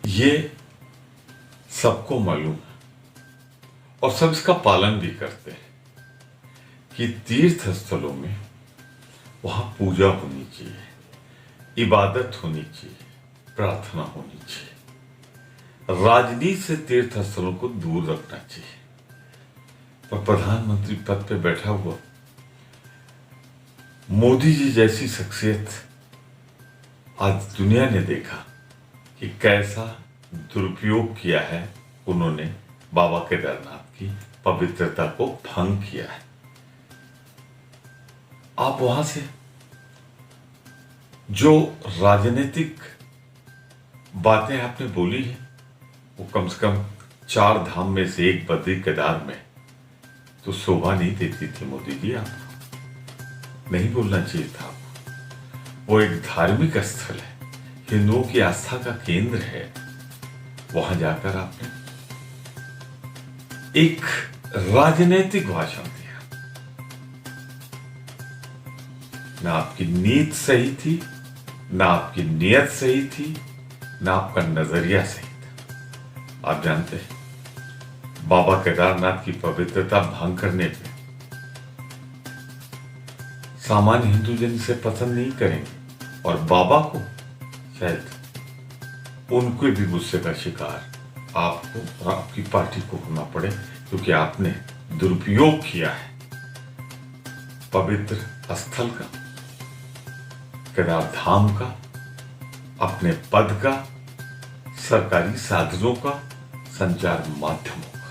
ये सबको मालूम है और सब इसका पालन भी करते हैं कि तीर्थ स्थलों में वहां पूजा होनी चाहिए, इबादत होनी चाहिए, प्रार्थना होनी चाहिए। राजनीति से तीर्थ स्थलों को दूर रखना चाहिए। पर प्रधानमंत्री पद पे बैठा हुआ मोदी जी जैसी शख्सियत आज दुनिया ने देखा कि कैसा दुरुपयोग किया है उन्होंने बाबा केदारनाथ की पवित्रता को भंग किया है। आप वहां से जो राजनीतिक बातें आपने बोली है वो कम से कम 4 धाम में से एक बद्री केदार में तो शोभा नहीं देती थी। मोदी जी आपको नहीं बोलना चाहिए था। वो एक धार्मिक स्थल है, हिंदुओं की आस्था का केंद्र है। वहां जाकर आपने एक राजनीतिक भाषण दिया। ना आपकी नीति सही थी, ना आपकी नीयत सही थी, ना आपका नजरिया सही था। आप जानते हैं बाबा केदारनाथ की पवित्रता भंग करने पे सामान्य हिंदू जन इसे पसंद नहीं करेंगे और बाबा को शायद उनके भी गुस्से का शिकार आपको और आपकी पार्टी को होना पड़े, क्योंकि आपने दुरुपयोग किया है पवित्र स्थल का, केदार धाम का, अपने पद का, सरकारी साधनों का, संचार माध्यमों का।